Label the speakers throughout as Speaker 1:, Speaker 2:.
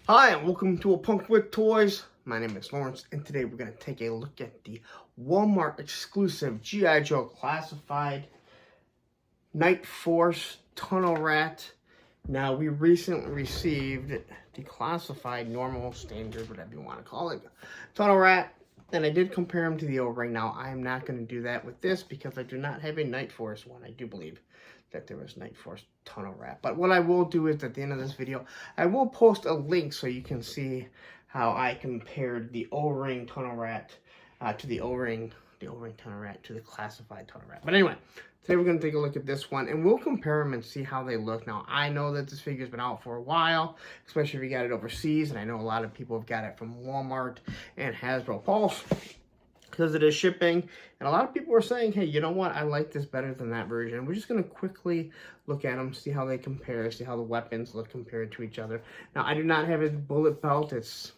Speaker 1: Hi, and welcome to A Punk with Toys. My name is Lawrence, and today we're going to take a look at the Walmart exclusive G.I. Joe Classified Night Force Tunnel Rat. Now, we recently received the Classified Normal Standard, whatever you want to call it, Tunnel Rat, and I did compare them to the O-Ring. Now, I am not going to do that with this because I do not have a Night Force one. I do believe that there was Night Force Tunnel Rat. But what I will do is at the end of this video, I will post a link so you can see how I compared the O-Ring Tunnel Rat to the O-Ring Tunnel Rat to the Classified Tunnel Rat. But anyway, today we're going to take a look at this one, and we'll compare them and see how they look. Now, I know that this figure's been out for a while, especially if you got it overseas, and I know a lot of people have got it from Walmart and Hasbro Pulse because it is shipping, and a lot of people are saying, hey, you know what, I like this better than that version. We're just going to quickly look at them, see how they compare, see how the weapons look compared to each other. Now, I do not have a bullet belt. It's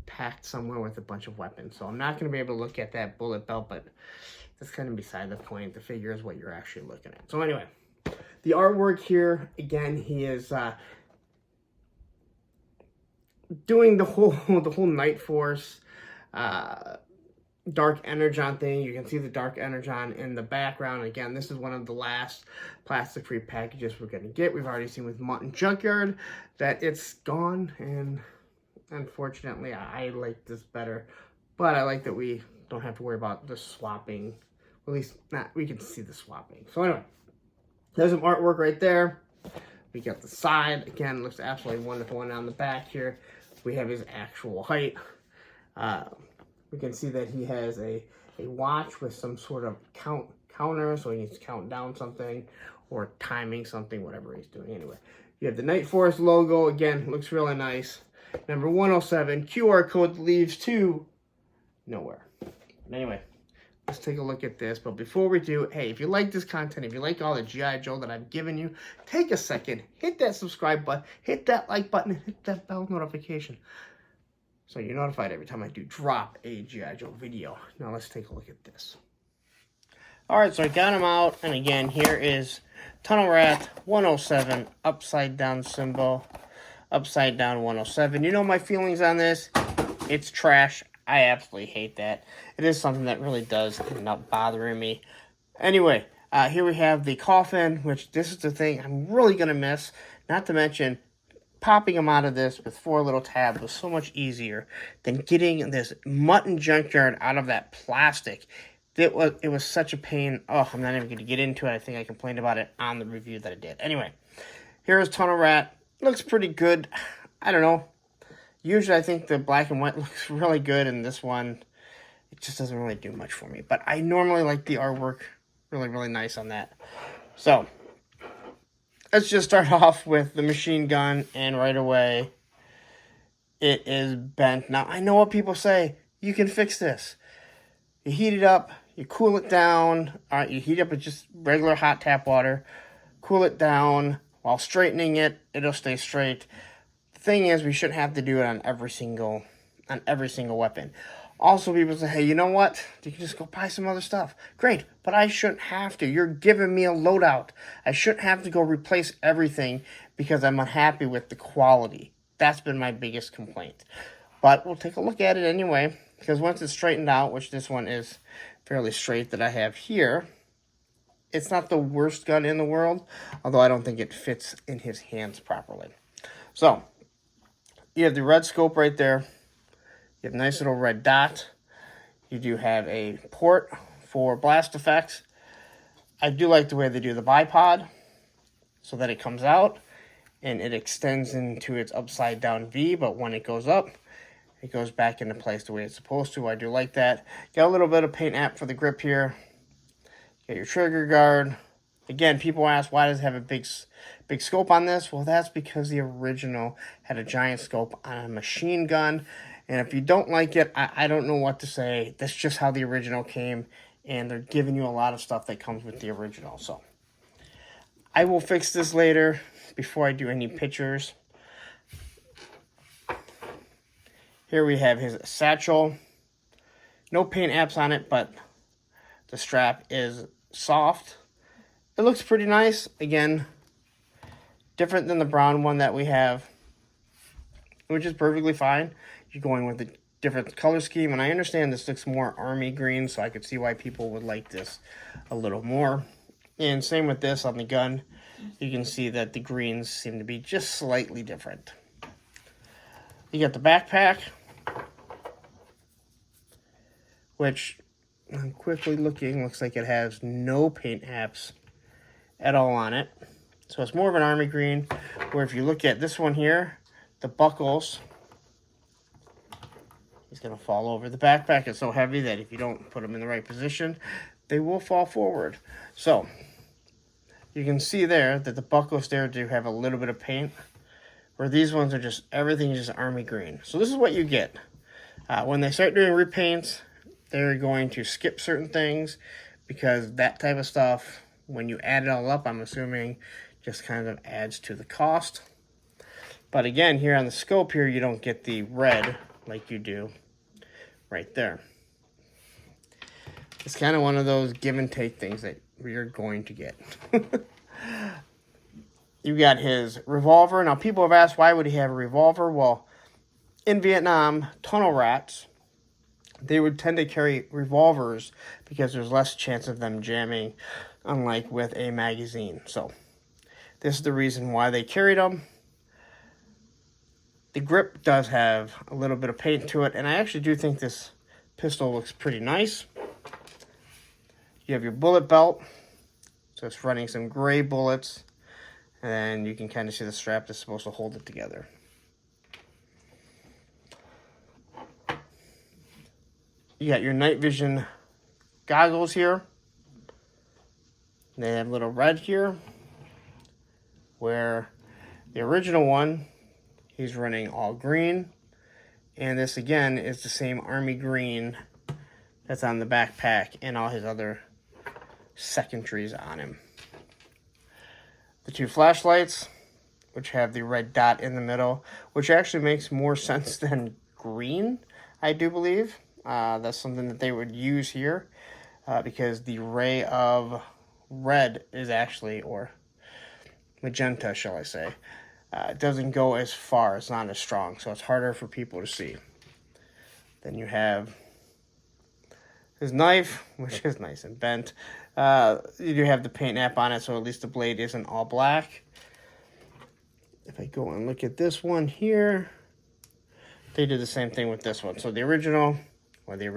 Speaker 1: packed somewhere with a bunch of weapons, so I'm not going to be able to look at that bullet belt, but that's kind of beside the point. The figure is what you're actually looking at. So anyway, the artwork here, again, he is doing the whole Night Force Dark Energon thing. You can see the Dark Energon in the background. Again, this is one of the last plastic-free packages we're going to get. We've already seen with Mutton Junkyard that it's gone, and unfortunately, I like this better. But I like that we don't have to worry about the swapping. At least, we can see the swapping. So anyway, there's some artwork right there. We got the side. Again, looks absolutely wonderful. And on the back here, we have his actual height. We can see that he has a watch with some sort of counter, so he needs to count down something or timing something, whatever he's doing. Anyway, you have the Night Force logo. Again, looks really nice. Number 107, QR code leads to nowhere. Anyway, let's take a look at this. But before we do, hey, if you like this content, if you like all the G.I. Joe that I've given you, take a second, hit that subscribe button, hit that like button, and hit that bell notification, so you're notified every time I do drop a G.I. Joe video. Now let's take a look at this. Alright, so I got him out, and again, here is Tunnel Rat 107, upside down symbol, upside down 107. You know my feelings on this. It's trash. I absolutely hate that. It is something that really does end up bothering me. Anyway, here we have the coffin, which this is the thing I'm really going to miss. Not to mention, popping them out of this with 4 little tabs was so much easier than getting this Mutton Junkyard out of that plastic. It was such a pain. Oh, I'm not even going to get into it. I think I complained about it on the review that I did. Anyway, here's Tunnel Rat. Looks pretty good. I don't know. Usually I think the black and white looks really good, and this one, it just doesn't really do much for me. But I normally like the artwork. Really, really nice on that. So, let's just start off with the machine gun, and right away, it is bent. Now, I know what people say. You can fix this. You heat it up, you cool it down. You heat it up with just regular hot tap water. Cool it down. While straightening it, it'll stay straight. The thing is, we shouldn't have to do it on every single weapon. Also, people say, hey, you know what? You can just go buy some other stuff. Great, but I shouldn't have to. You're giving me a loadout. I shouldn't have to go replace everything because I'm unhappy with the quality. That's been my biggest complaint. But we'll take a look at it anyway, because once it's straightened out, which this one is fairly straight that I have here, it's not the worst gun in the world, although I don't think it fits in his hands properly. So, you have the red scope right there. You have a nice little red dot. You do have a port for blast effects. I do like the way they do the bipod, so that it comes out and it extends into its upside down V, but when it goes up, it goes back into place the way it's supposed to. I do like that. Got a little bit of paint app for the grip here. Got your trigger guard. Again, people ask, why does it have a big scope on this? Well, that's because the original had a giant scope on a machine gun. And if you don't like it, I don't know what to say. That's just how the original came. And they're giving you a lot of stuff that comes with the original. So, I will fix this later before I do any pictures. Here we have his satchel. No paint apps on it, but the strap is soft. It looks pretty nice. Again, different than the brown one that we have. which is perfectly fine. You're going with a different color scheme, and I understand this looks more army green, so I could see why people would like this a little more. And same with this on the gun. You can see that the greens seem to be just slightly different. You got the backpack, which I'm quickly looking, looks like it has no paint apps at all on it. So it's more of an army green, where if you look at this one here, the buckles, he's going to fall over. The backpack is so heavy that if you don't put them in the right position, they will fall forward. So you can see there that the buckles there do have a little bit of paint, where these ones are just, everything is just army green. So this is what you get. When they start doing repaints, they're going to skip certain things, because that type of stuff, when you add it all up, I'm assuming, just kind of adds to the cost. But again, here on the scope here, you don't get the red like you do right there. It's kind of one of those give and take things that you're going to get. You got his revolver. Now, people have asked, why would he have a revolver? Well, in Vietnam, tunnel rats, they would tend to carry revolvers because there's less chance of them jamming, unlike with a magazine. So this is the reason why they carried them. The grip does have a little bit of paint to it, and I actually do think this pistol looks pretty nice. You have your bullet belt, so it's running some gray bullets, and then you can kind of see the strap that's supposed to hold it together. You got your night vision goggles here. They have a little red here, where the original one, he's running all green. And this, again, is the same army green that's on the backpack and all his other secondaries on him. The two flashlights, which have the red dot in the middle, which actually makes more sense than green, I do believe. That's something that they would use here, because the ray of red is actually, or magenta, shall I say, it doesn't go as far, it's not as strong, so it's harder for people to see. Then you have his knife, which is nice and bent. You do have the paint app on it, so at least the blade isn't all black. If I go and look at this one here, they did the same thing with this one. So the original, or the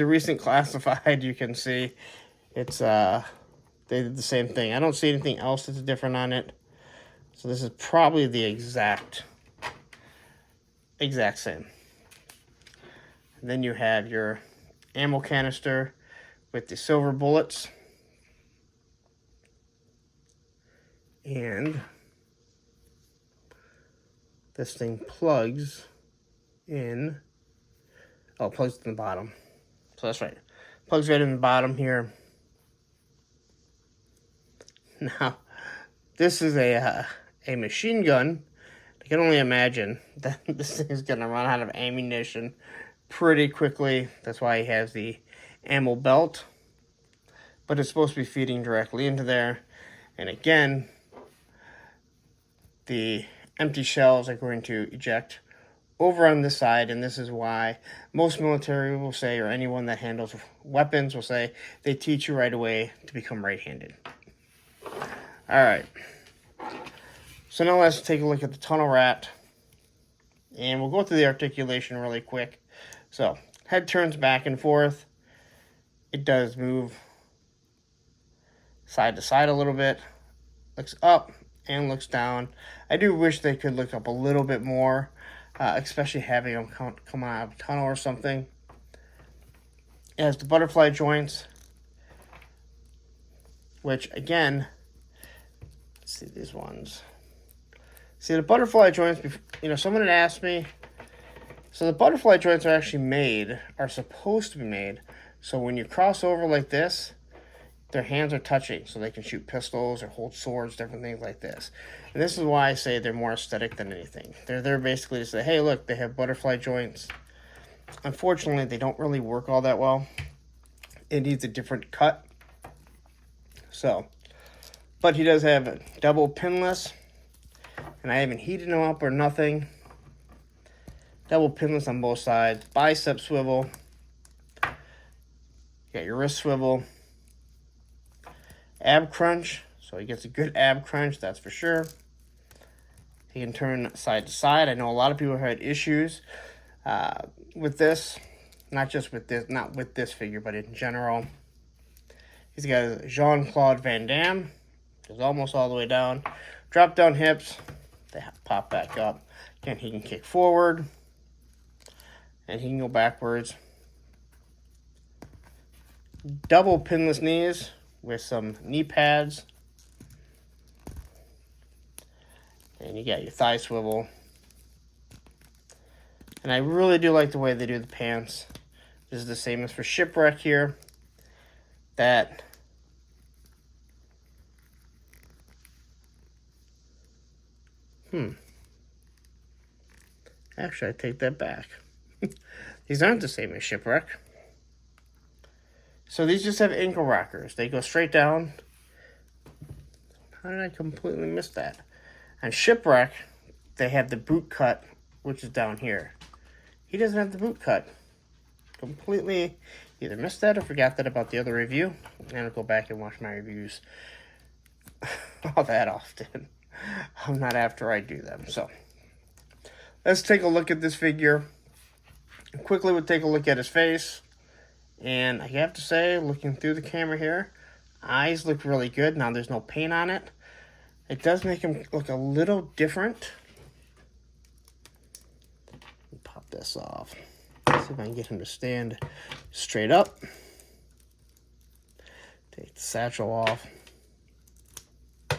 Speaker 1: recent classified, you can see it's they did the same thing. I don't see anything else that's different on it. So this is probably the exact same. And then you have your ammo canister with the silver bullets. And this thing plugs in. Oh, plugs in the bottom. So that's right. Plugs right in the bottom here. Now, this is a machine gun. I can only imagine that this thing is going to run out of ammunition pretty quickly. That's why he has the ammo belt. But it's supposed to be feeding directly into there. And again, the empty shells are going to eject over on this side, and this is why most military will say, or anyone that handles weapons will say, they teach you right away to become right-handed. Alright, so now let's take a look at the tunnel rat, and we'll go through the articulation really quick. So, head turns back and forth. It does move side to side a little bit, looks up and looks down. I do wish they could look up a little bit more, especially having them come out of a tunnel or something. It has the butterfly joints, which again, let's see these ones. See the butterfly joints, someone had asked me, so the butterfly joints are supposed to be made, so when you cross over like this, their hands are touching, so they can shoot pistols or hold swords, different things like this. And this is why I say they're more aesthetic than anything. They're there basically to say, hey, look, they have butterfly joints. Unfortunately, they don't really work all that well. It needs a different cut. So, but he does have a double pinless, and I haven't heated him up or nothing. Double pinless on both sides. Bicep swivel. You got your wrist swivel. Ab crunch. So he gets a good ab crunch, that's for sure. He can turn side to side. I know a lot of people had issues with this. Not just with this, not with this figure, but in general. He's got Jean-Claude Van Damme. Goes almost all the way down. Drop down hips. They pop back up. Again, he can kick forward. And he can go backwards. Double pinless knees with some knee pads. And you got your thigh swivel. And I really do like the way they do the pants. This is the same as for Shipwreck here. That actually, I take that back. These aren't the same as Shipwreck. So these just have ankle rockers. They go straight down. How did I completely miss that? On Shipwreck, they have the boot cut, which is down here. He doesn't have the boot cut. Completely either missed that or forgot that about the other review. And I'll go back and watch my reviews all that often. I'm not after I do them. So let's take a look at this figure. Quickly, we'll take a look at his face. And I have to say, looking through the camera here, eyes look really good. Now, there's no paint on it. It does make him look a little different. Pop this off. See if I can get him to stand straight up. Take the satchel off.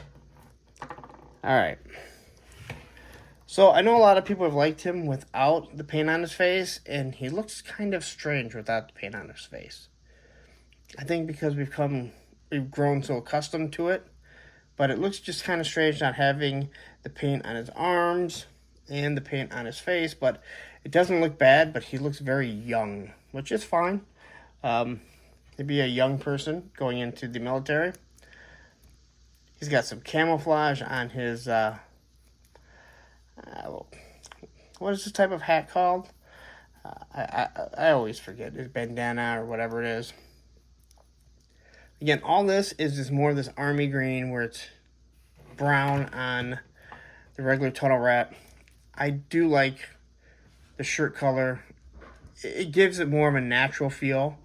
Speaker 1: All right. So I know a lot of people have liked him without the paint on his face, and he looks kind of strange without the paint on his face. I think because we've grown so accustomed to it, but it looks just kind of strange not having the paint on his arms and the paint on his face, but it doesn't look bad, but he looks very young, which is fine. He'd be a young person going into the military. He's got some camouflage on his, what is this type of hat called? I always forget. His bandana or whatever it is. Again, all this is just more of this army green where it's brown on the regular tunnel wrap. I do like the shirt color. It gives it more of a natural feel.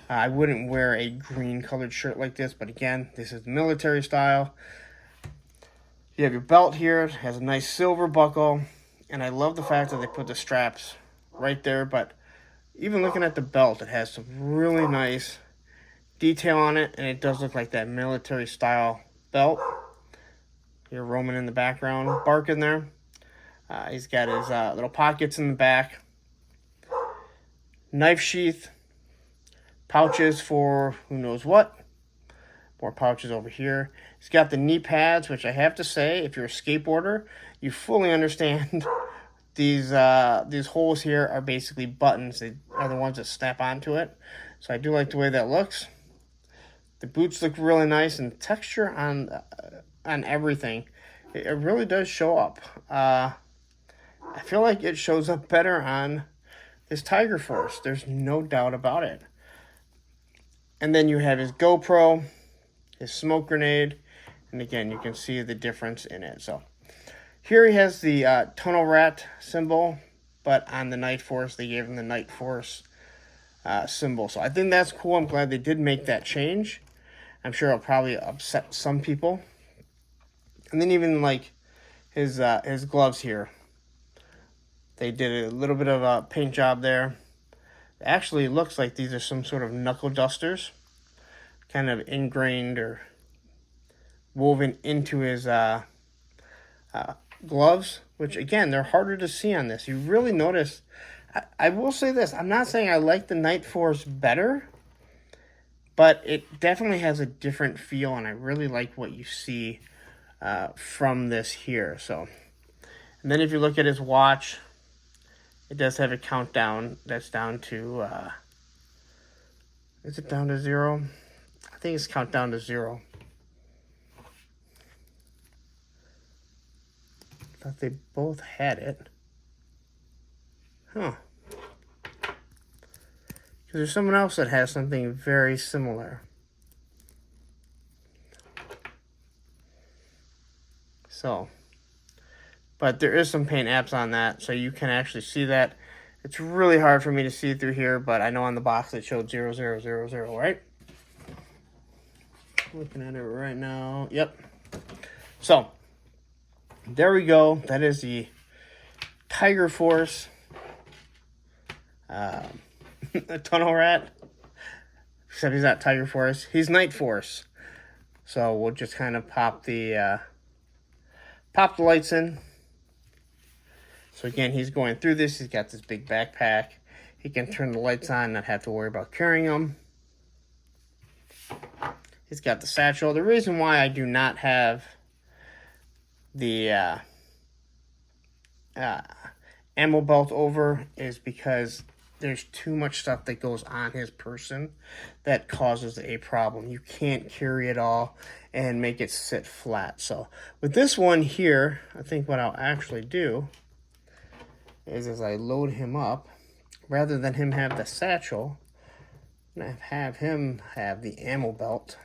Speaker 1: I wouldn't wear a green colored shirt like this, but again, this is military style. You have your belt here. It has a nice silver buckle, and I love the fact that they put the straps right there, but even looking at the belt, it has some really nice detail on it, and it does look like that military style belt. You're Roman in the background, barking there. He's got his little pockets in the back. Knife sheath. Pouches for who knows what. More pouches over here. He's got the knee pads, which I have to say, if you're a skateboarder, you fully understand these holes here are basically buttons. They are the ones that snap onto it. So I do like the way that looks. The boots look really nice, and the texture on everything, it really does show up. I feel like it shows up better on this Tiger Force. There's no doubt about it. And then you have his GoPro, his smoke grenade, and again, you can see the difference in it. So here he has the tunnel rat symbol, but on the Night Force, they gave him the Night Force symbol. So I think that's cool. I'm glad they did make that change. I'm sure it'll probably upset some people. And then even like his gloves here, they did a little bit of a paint job there. It actually looks like these are some sort of knuckle dusters, kind of ingrained or woven into his gloves, which again, they're harder to see on this. You really notice. I will say this, I'm not saying I like the Night Force better, but it definitely has a different feel, and I really like what you see from this here. So, and then if you look at his watch, it does have a countdown that's down to, is it down to 0? I think it's countdown to 0. I thought they both had it. Huh. Because there's someone else that has something very similar. So, but there is some paint apps on that, so you can actually see that. It's really hard for me to see through here, but I know on the box it showed 0000, right? Looking at it right now. Yep. So, there we go. That is the Tiger Force Tunnel Rat. Except he's not Tiger Force. He's Night Force. So we'll just kind of pop the lights in. So again, he's going through this. He's got this big backpack. He can turn the lights on, not have to worry about carrying them. He's got the satchel. The reason why I do not have the ammo belt over is because there's too much stuff that goes on his person that causes a problem. You can't carry it all and make it sit flat. So with this one here, I think what I'll actually do is as I load him up, rather than him have the satchel, I'm gonna have him have the ammo belt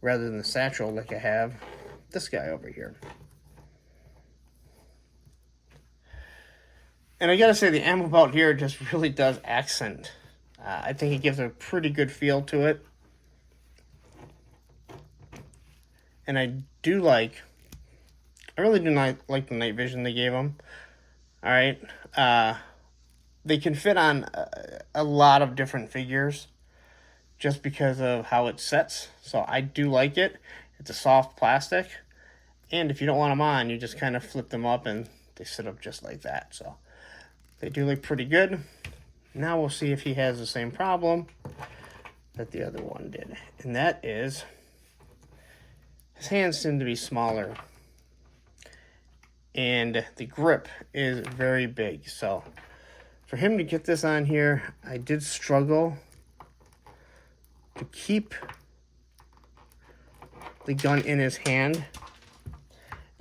Speaker 1: rather than the satchel like I have this guy over here. And I gotta say, the ammo belt here just really does accent. I think it gives a pretty good feel to it. And I really do not like the night vision they gave him. All right. They can fit on a lot of different figures just because of how it sets. So I do like it. It's a soft plastic. And if you don't want them on, you just kind of flip them up and they sit up just like that. So they do look pretty good. Now we'll see if he has the same problem that the other one did. And that is, his hands seem to be smaller. And the grip is very big. So for him to get this on here, I did struggle to keep the gun in his hand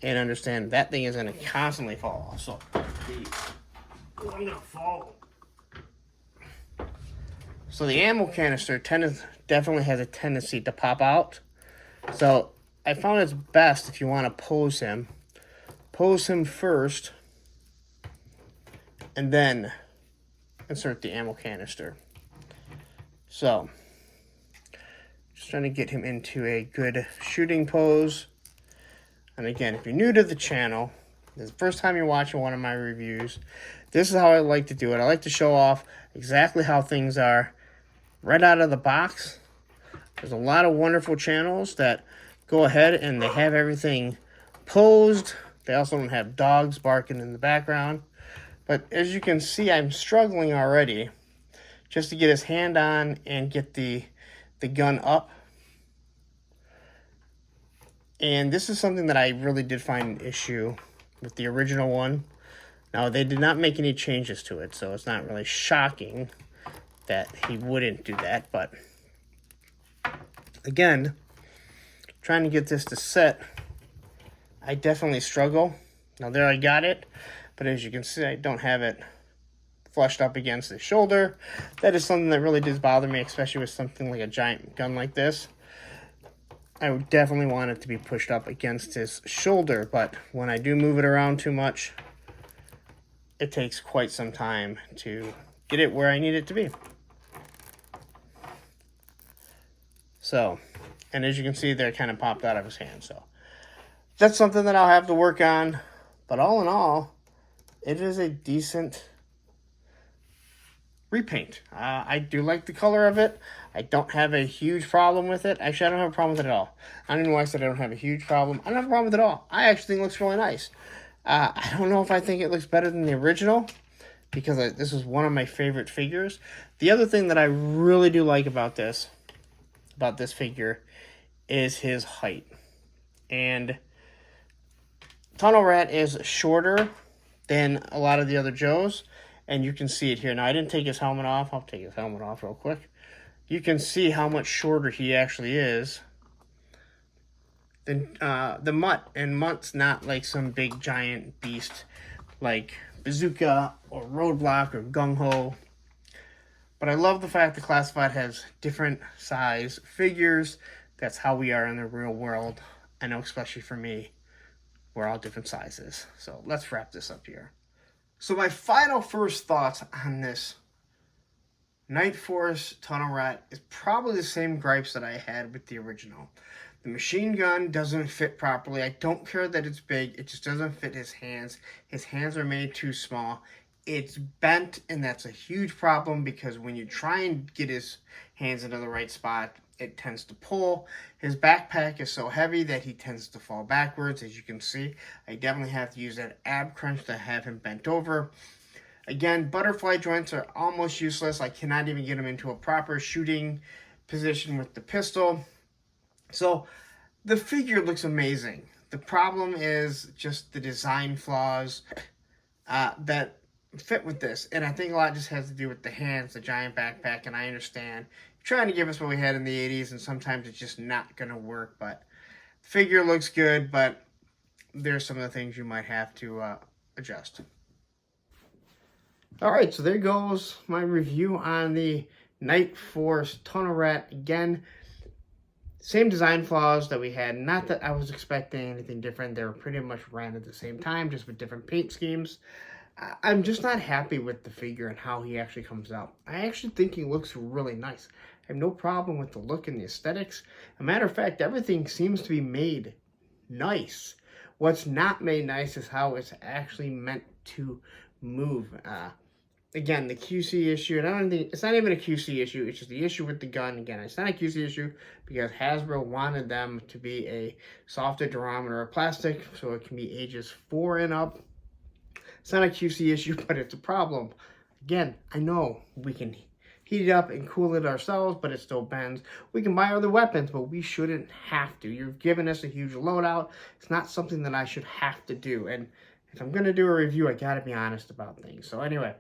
Speaker 1: and understand that thing is going to constantly fall off. So I'm going to fall. So the ammo canister definitely has a tendency to pop out. So I found it's best if you want to pose him first and then insert the ammo canister. So just trying to get him into a good shooting pose. And again, if you're new to the channel, this is the first time you're watching one of my reviews, this is how I like to do it. I like to show off exactly how things are right out of the box. There's a lot of wonderful channels that go ahead and they have everything posed. They also don't have dogs barking in the background. But as you can see, I'm struggling already just to get his hand on and get the gun up. And this is something that I really did find an issue with the original one. Now, they did not make any changes to it, so it's not really shocking that he wouldn't do that. But again, trying to get this to set, I definitely struggle. Now there I got it, but as you can see, I don't have it flushed up against the shoulder. That is something that really does bother me, especially with something like a giant gun like this. I would definitely want it to be pushed up against his shoulder, but when I do move it around too much, it takes quite some time to get it where I need it to be. So, and as you can see, there kind of popped out of his hand. So that's something that I'll have to work on. But all in all, it is a decent repaint. I do like the color of it. I don't have a huge problem with it. Actually, I don't have a problem with it at all. I don't even know why I said I don't have a huge problem. I don't have a problem with it at all. I actually think it looks really nice. I don't know if I think it looks better than the original, because this is one of my favorite figures. The other thing that I really do like about this figure is his height. And Tunnel Rat is shorter than a lot of the other Joes, and you can see it here. Now, I didn't take his helmet off. I'll take his helmet off real quick. You can see how much shorter he actually is than the Mutt. And Mutt's not like some big giant beast like Bazooka or Roadblock or Gung Ho. But I love the fact that Classified has different size figures. That's how we are in the real world. I know, especially for me, we're all different sizes. So let's wrap this up here. So my final first thoughts on this Night Force Tunnel Rat is probably the same gripes that I had with the original. The machine gun doesn't fit properly. I don't care that it's big. It just doesn't fit his hands. His hands are made too small. It's bent, and that's a huge problem because when you try and get his hands into the right spot, it tends to pull. His backpack is so heavy that he tends to fall backwards, as you can see. I definitely have to use that ab crunch to have him bent over. Again, butterfly joints are almost useless. I cannot even get him into a proper shooting position with the pistol. So the figure looks amazing. The problem is just the design flaws that fit with this. And I think a lot just has to do with the hands, the giant backpack, and I understand. You're trying to give us what we had in the 80s, and sometimes it's just not going to work. But the figure looks good, but there's some of the things you might have to adjust. All right, so there goes my review on the Night Force Tunnel Rat. Again, same design flaws that we had. Not that I was expecting anything different. They were pretty much ran at the same time, just with different paint schemes. I'm just not happy with the figure and how he actually comes out. I actually think he looks really nice. I have no problem with the look and the aesthetics. As a matter of fact, everything seems to be made nice. What's not made nice is how it's actually meant to move. Again, the QC issue, and I don't think it's not even a QC issue, it's just the issue with the gun. Again, it's not a QC issue because Hasbro wanted them to be a softer durometer of plastic, so it can be ages 4 and up. It's not a QC issue, but it's a problem. Again, I know we can heat it up and cool it ourselves, but it still bends. We can buy other weapons, but we shouldn't have to. You've given us a huge loadout. It's not something that I should have to do. And if I'm going to do a review, I got to be honest about things. So anyway,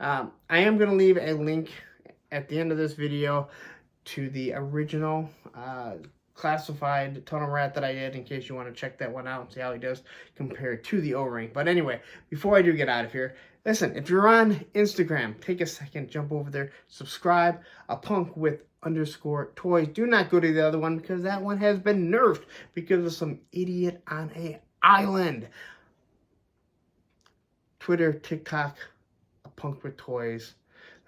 Speaker 1: I am going to leave a link at the end of this video to the original classified Tunnel Rat that I did, in case you want to check that one out and see how he does compared to the O-ring. But anyway, before I do get out of here, listen, if you're on Instagram, take a second, jump over there, subscribe, _toys. Do not go to the other one because that one has been nerfed because of some idiot on an island. Twitter, TikTok, Punk with Toys.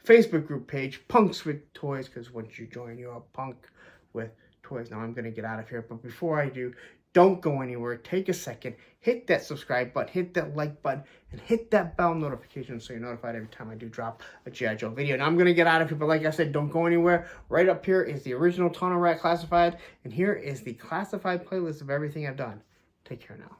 Speaker 1: Facebook group page, Punks with Toys, because once you join, you're a punk with toys. Now I'm going to get out of here, but before I do, don't go anywhere. Take a second, hit that subscribe button, hit that like button, and hit that bell notification so you're notified every time I do drop a G.I. Joe video. Now I'm going to get out of here, but like I said, don't go anywhere. Right up here is the original Tunnel Rat Classified, and here is the classified playlist of everything I've done. Take care now.